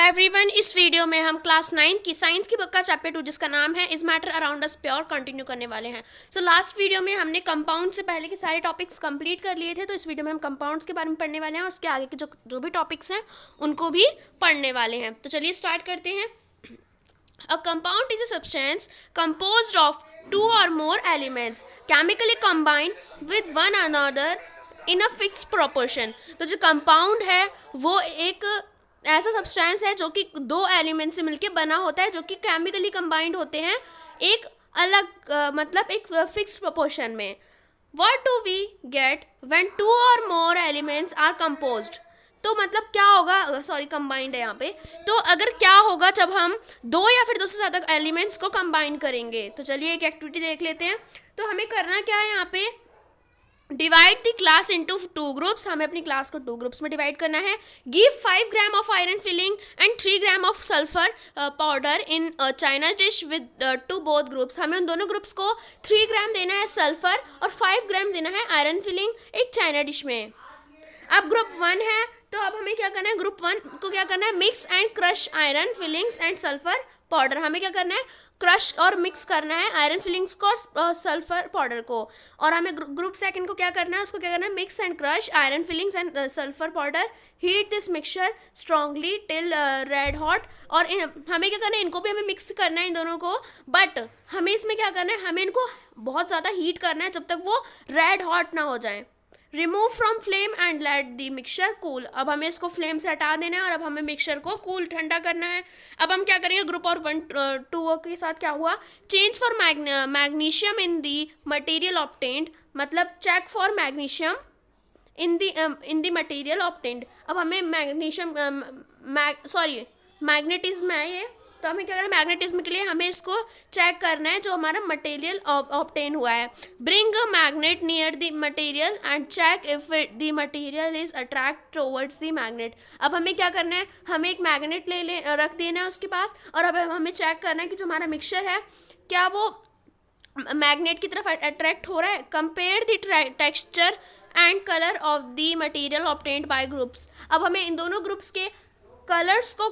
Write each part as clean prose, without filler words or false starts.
Everyone, इस video में हम क्लास 9 की साइंस की बुक का चैप्टर 2 जिसका नाम है is matter around us pure continue करने वाले हैं। सो लास्ट वीडियो में हमने कंपाउंड से पहले के सारे टॉपिक्स कंप्लीट कर लिए थे, तो इस वीडियो में हम कंपाउंड्स के बारे में पढ़ने वाले हैं और उसके आगे के जो भी टॉपिक्स हैं उनको भी पढ़ने वाले हैं। तो चलिए स्टार्ट करते हैं। अ compound is a substance composed of 2 or more elements chemically combined with one another in a fixed proportion। तो जो कंपाउंड है वो एक ऐसा सब्सटेंस है जो कि 2 एलिमेंट से मिलके बना होता है, जो कि केमिकली कंबाइंड होते हैं एक अलग मतलब एक फिक्स्ड प्रोपोर्शन में। What do we get when 2 or more elements are composed? तो मतलब क्या होगा, सॉरी कंबाइंड है यहाँ पे, तो अगर क्या होगा जब हम 2 या फिर 2 से ज़्यादा एलिमेंट्स को कंबाइन करेंगे। तो चलिए एक एक्टिविटी देख लेते हैं। तो हमें करना क्या है, यहाँ पे divide the class into 2 groups. हमें अपनी क्लास को 2 ग्रुप्स में डिवाइड करना है। Give 5 gram of iron filling and 3 gram of sulphur powder in China dish with two both groups. हमें उन दोनों ग्रुप्स को 3 ग्राम देना है सल्फर और 5 ग्राम देना है आयरन फिलिंग एक चाइना डिश में। अब ग्रुप 1 है, तो अब हमें क्या करना है, ग्रुप 1 को क्या करना है, mix and crush iron filings and sulphur powder. हमें क्या करना है, क्रश और मिक्स करना है आयरन फिलिंग्स को और सल्फर पाउडर को। और हमें ग्रुप 2 को क्या करना है, उसको क्या करना है, mix and crush iron filings and sulphur powder, heat this mixture strongly till red hot. और हमें क्या करना है, इनको भी हमें मिक्स करना है इन दोनों को, बट हमें इसमें क्या करना है, हमें इनको बहुत ज़्यादा हीट करना है जब तक वो रेड हॉट ना हो जाए। Remove from flame and let the mixture cool. अब हमें इसको फ्लेम से हटा देना है और अब हमें मिक्सचर को कूल ठंडा करना है। अब हम क्या करेंगे, ग्रुप और 1-2 के साथ क्या हुआ, change for magnesium in the material obtained, मतलब check for magnesium in the material obtained. अब हमें मैग्नीशियम मैग्नेटिज्म है ये, तो हमें क्या करना है, मैग्नेटिज्म के लिए हमें इसको चेक करना है जो हमारा मटेरियल ऑब्टेन हुआ है। Bring a magnet near the material and check if the material is attract towards the magnet. अब हमें क्या करना है, हमें एक मैग्नेट रख देना है उसके पास, और अब हमें चेक करना है कि जो हमारा मिक्सचर है क्या वो मैग्नेट की तरफ अट्रैक्ट हो रहा है। Compare the texture and colour of the material obtained by groups. अब हमें इन दोनों ग्रुप्स के कलर्स को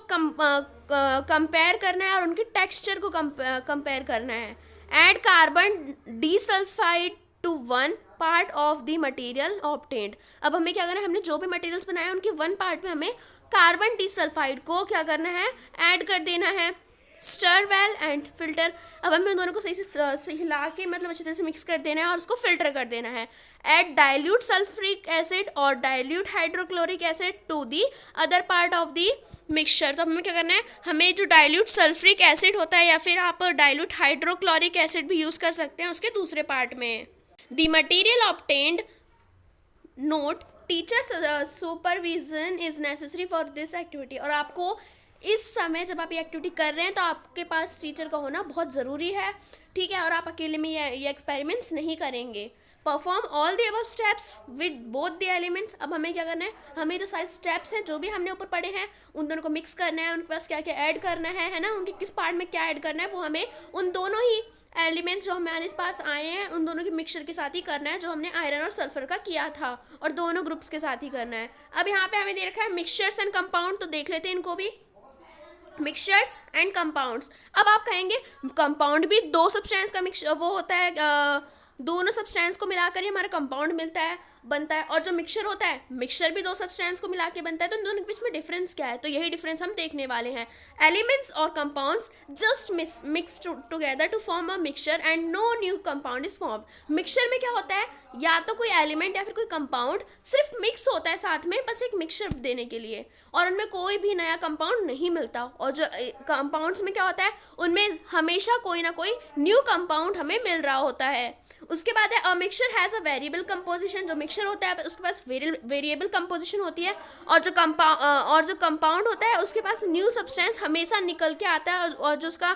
कंपेयर करना है और उनके टेक्सचर को कंपेयर करना है। Add carbon disulphide to 1 part of the material obtained. अब हमें क्या करना है, हमने जो भी मटेरियल्स बनाए उनके 1 पार्ट में हमें कार्बन डीसल्फाइड को क्या करना है, ऐड कर देना है। Stir well and filter. अब हमें दोनों को सही से हिला के मतलब अच्छी तरह से मिक्स कर देना है और उसको फिल्टर कर देना है। ऐड डाइल्यूट सल्फ्रिक एसिड और dilute hydrochloric acid to the other part of the mixture. तो हमें क्या करना है, हमें जो डाइल्यूट सल्फ्रिक एसिड होता है या फिर आप डाइल्यूट हाइड्रोक्लोरिक एसिड भी यूज़ कर सकते हैं उसके दूसरे पार्ट में। The material obtained note teacher supervision is necessary for this activity. और आपको इस समय जब आप ये एक्टिविटी कर रहे हैं तो आपके पास टीचर का होना बहुत ज़रूरी है, ठीक है, और आप अकेले में ये एक्सपेरिमेंट्स नहीं करेंगे। Perform all the above steps with both the elements. अब हमें क्या करना है, हमें जो सारे स्टेप्स हैं जो भी हमने ऊपर पढ़े हैं उन दोनों को मिक्स करना है, उनके पास क्या क्या ऐड करना है ना, उनके किस पार्ट में क्या ऐड करना है वो हमें उन दोनों ही एलिमेंट्स जो हमारे पास आए हैं उन दोनों के मिक्सचर के साथ ही करना है, जो हमने आयरन और सल्फर का किया था, और दोनों ग्रुप्स के साथ ही करना है। अब यहाँ पे हमें दे रखा है मिक्सचर्स एंड कंपाउंड, तो देख लेते हैं इनको भी। Mixtures and compounds. अब आप कहेंगे कंपाउंड भी 2 सब्सटेंस का मिक्स वो होता है, दोनों सब्सटेंस को मिलाकर ही हमारा कंपाउंड बनता है, और जो मिक्सचर होता है मिक्सचर भी 2 सब्सटेंस को मिला के बनता है। तो इन दोनों के बीच में डिफरेंस क्या है, तो यही डिफरेंस हम देखने वाले हैं। एलिमेंट्स और compounds just mix together to form a mixture and no new compound is formed. Mixture में क्या होता है, या तो कोई एलिमेंट या फिर कोई कंपाउंड सिर्फ मिक्स होता है साथ में, बस एक मिक्सचर देने के लिए, और उनमें कोई भी नया कंपाउंड नहीं मिलता। और जो कंपाउंड्स में क्या होता है, उनमें हमेशा कोई ना कोई न्यू कंपाउंड हमें मिल रहा होता है। उसके बाद है a mixture has a variable composition. जो मिक्सचर होता है उसके पास वेरिएबल कंपोजिशन होती है, और जो कंपाउंड होता है उसके पास न्यू सब्सटेंस हमेशा निकल के आता है, और जो उसका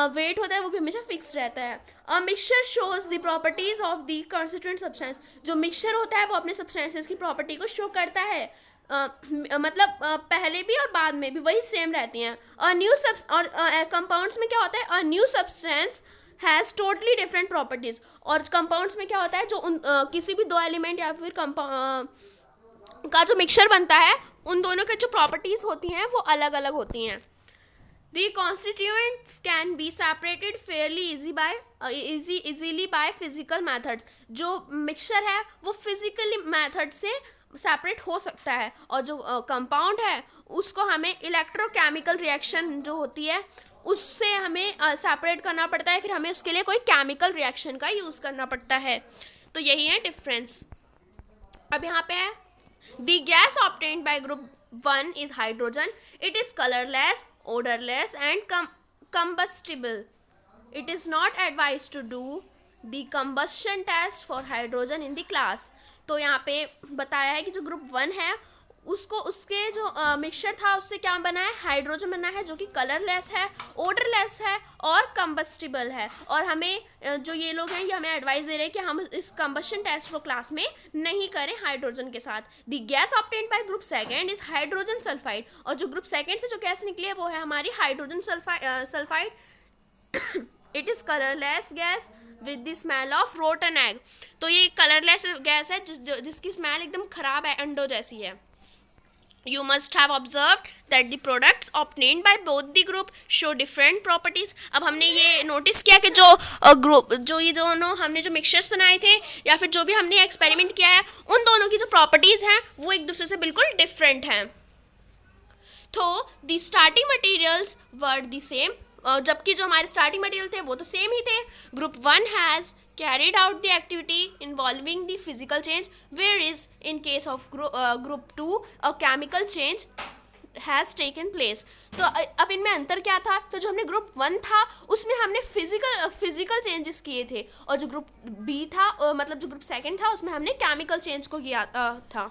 वेट होता है वो भी हमेशा फिक्स रहता है। A mixture shows the properties of the constituent substance. जो मिक्सचर होता है वो अपने सब्सटेंसेस की प्रॉपर्टी को शो करता है, मतलब पहले भी और बाद में भी वही सेम रहती हैं। और कंपाउंड्स में क्या होता है, a new substance has totally different properties. और कंपाउंड्स में क्या होता है, जो किसी भी 2 एलिमेंट या फिर का जो मिक्सचर बनता है उन दोनों के जो प्रॉपर्टीज़ होती हैं वो अलग अलग होती हैं. The constituents can be separated fairly easily by physical methods. जो मिक्सचर है वो फिजिकली मेथड से सेपरेट हो सकता है, और जो कंपाउंड है उसको हमें इलेक्ट्रोकेमिकल रिएक्शन जो होती है उससे हमें सेपरेट करना पड़ता है, फिर हमें उसके लिए कोई केमिकल रिएक्शन का यूज़ करना पड़ता है. तो यही है डिफरेंस. अब यहाँ पे है the gas obtained by group 1 is hydrogen. It is colorless, odorless and combustible. It is not advised to do the combustion test for hydrogen in the class. तो यहाँ पे बताया है कि जो ग्रुप 1 है उसको उसके जो मिक्सचर था उससे क्या बना है, हाइड्रोजन बना है जो कि कलरलेस है, ओडरलेस है और कंबस्टिबल है. और हमें जो ये लोग हैं ये हमें एडवाइस दे रहे हैं कि हम इस कंबस्शन टेस्ट को क्लास में नहीं करें हाइड्रोजन के साथ. The gas obtained by group second is hydrogen sulphide. और जो ग्रुप सेकेंड से जो गैस निकली है वो है हमारी hydrogen sulphide. It is colourless gas with the smell of rotten egg. तो ये कलरलेस गैस है जिसकी स्मेल एकदम खराब है, अंडों जैसी है. You must have observed that the products obtained by both the group show different properties. अब हमने ये नोटिस किया कि जो ग्रुप जो ये दोनों हमने जो मिक्सचर्स बनाए थे या फिर जो भी हमने एक्सपेरिमेंट किया है उन दोनों की जो प्रॉपर्टीज़ हैं वो एक दूसरे से बिल्कुल डिफरेंट हैं. तो the starting materials were the same, जबकि जो हमारे स्टार्टिंग मटेरियल थे वो तो सेम ही थे. Group 1 has carried out the activity involving the physical change, whereas in case of group 2 a chemical change has taken place. तो अब इनमें अंतर क्या था, तो जो हमने ग्रुप 1 था उसमें हमने फिजिकल चेंजेस किए थे, और जो ग्रुप बी था मतलब जो ग्रुप सेकंड था उसमें हमने केमिकल चेंज को किया था.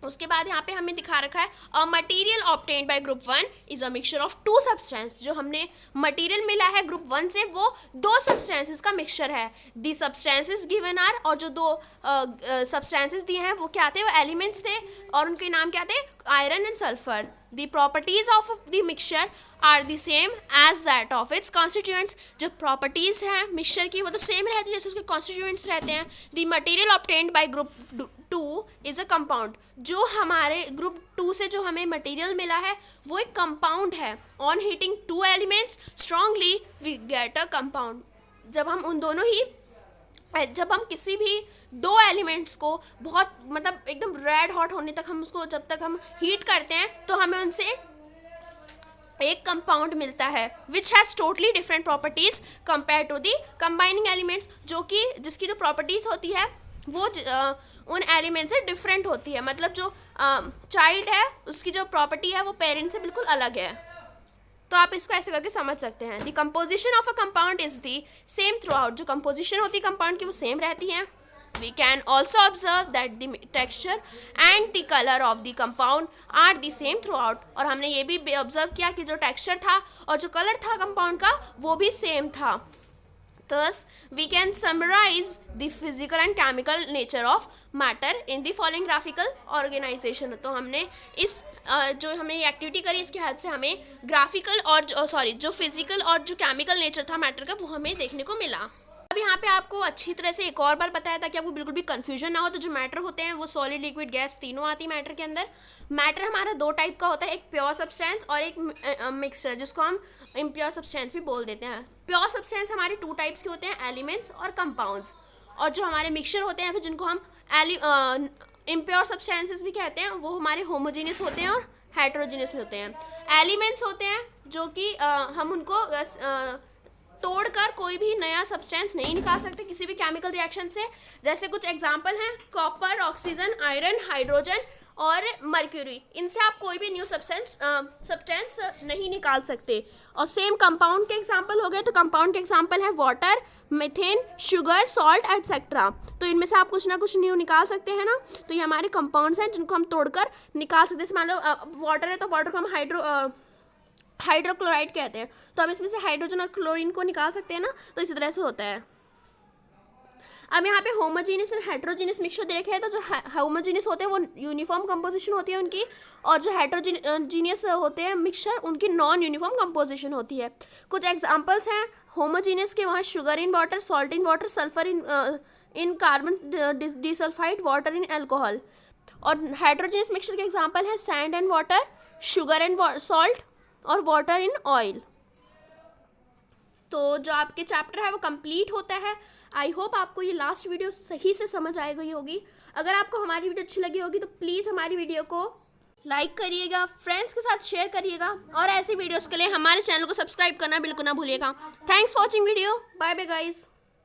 उसके बाद यहाँ पे हमें दिखा रखा है a material obtained by group 1 is a mixture of 2 substance. जो हमने मटेरियल मिला है ग्रुप 1 से वो 2 सब्सटेंसेस का मिक्सचर है. दी सब्सटेंसेस गिवन आर, और जो 2 सब्सटेंसेस दिए हैं वो क्या थे, वो एलिमेंट्स थे और उनके नाम क्या थे, iron and sulphur. The properties of the mixture are the same as that of its constituents. जो प्रॉपर्टीज़ हैं मिक्सचर की वो तो सेम रहती है जैसे उसके कॉन्स्टिट्यूएंट्स रहते हैं. The material obtained by group 2 is a compound. जो हमारे ग्रुप 2 से जो हमें मटेरियल मिला है वो एक कंपाउंड है. On heating 2 elements strongly we get a compound. जब हम किसी भी 2 एलिमेंट्स को बहुत मतलब एकदम रेड हॉट होने तक हम उसको जब तक हम हीट करते हैं तो हमें उनसे एक कंपाउंड मिलता है which has totally different properties compare to the combining elements. जो कि जिसकी जो प्रॉपर्टीज़ होती है वो उन एलिमेंट से डिफरेंट होती है. मतलब जो चाइल्ड है उसकी जो प्रॉपर्टी है वो पेरेंट से बिल्कुल अलग है. तो आप इसको ऐसे करके समझ सकते हैं. The composition of a compound is the same throughout. जो कंपोजिशन होती है कंपाउंड की वो सेम रहती है. We can also observe that the texture and the colour of the compound are the same throughout. और हमने ये भी ऑब्जर्व किया कि जो टेक्सचर था और जो कलर था कंपाउंड का वो भी सेम था. Thus, we can summarize the physical and chemical nature of matter in the following graphical organization. तो हमने इस जो हमने ये एक्टिविटी करी इसकी हेल्प से हमें ग्राफिकल और जो फिजिकल और जो केमिकल नेचर था मैटर का वो हमें देखने को मिला. अब यहाँ पे आपको अच्छी तरह से एक और बार बताया ताकि आपको बिल्कुल भी कन्फ्यूजन ना हो. तो जो मैटर होते हैं वो सॉलिड, लिक्विड, गैस तीनों आती है मैटर के अंदर. मैटर हमारा 2 टाइप का होता है, एक प्योर सब्सटेंस और एक मिक्सचर जिसको हम इम्प्योर सब्सटेंस भी बोल देते हैं. प्योर सब्सटेंस हमारे 2 टाइप्स के होते हैं, एलिमेंट्स और कंपाउंड्स. और जो हमारे मिक्सचर होते हैं फिर जिनको हम इम्प्योर सब्सटेंसेस भी कहते हैं वो हमारे होमोजीनियस होते हैं और हेट्रोजीनियस होते हैं. एलिमेंट्स होते हैं जो कि हम उनको तोड़कर कोई भी नया सब्सटेंस नहीं निकाल सकते किसी भी केमिकल रिएक्शन से. जैसे कुछ एग्जांपल हैं कॉपर, ऑक्सीजन, आयरन, हाइड्रोजन और मर्क्यूरी. इनसे आप कोई भी न्यू सब्सटेंस नहीं निकाल सकते. और सेम कंपाउंड के एग्जांपल हो गए. तो कंपाउंड के एग्जांपल है water, methane, sugar, salt etcetera. तो इनमें से आप कुछ ना कुछ न्यू निकाल सकते हैं ना. तो ये हमारे कंपाउंड्स हैं जिनको हम तोड़कर निकाल सकते हैं. मान लो वाटर है तो वाटर को हम हाइड्रोक्लोराइड कहते हैं. तो हम इसमें से हाइड्रोजन और क्लोरीन को निकाल सकते हैं ना. तो इसी तरह से होता है. अब यहाँ पे होमोजीनियस एंड हेट्रोजीनियस मिक्सचर दे रखे हैं. तो जो होमोजीनियस होते हैं वो यूनिफॉर्म कंपोजिशन होती है उनकी, और जो हेट्रोजीनियस होते हैं मिक्सचर उनकी नॉन यूनिफॉर्म कंपोजिशन होती है. कुछ एग्जांपल्स हैं होमोजीनियस के, वहाँ sugar in water, salt in water, sulphur in carbon disulphide, water in alcohol. और हाइड्रोजनस मिक्सचर के एग्जांपल है sand and water, sugar and salt और वाटर इन ऑयल। तो जो आपके चैप्टर है वो कंप्लीट होता है। आई होप आपको ये लास्ट वीडियो सही से समझ आई गई होगी। अगर आपको हमारी वीडियो अच्छी लगी होगी तो प्लीज़ हमारी वीडियो को लाइक करिएगा, फ्रेंड्स के साथ शेयर करिएगा और ऐसी वीडियोस के लिए हमारे चैनल को सब्सक्राइब करना बिल्कुल ना भूलिएगा। Thanks for watching video. Bye bye guys.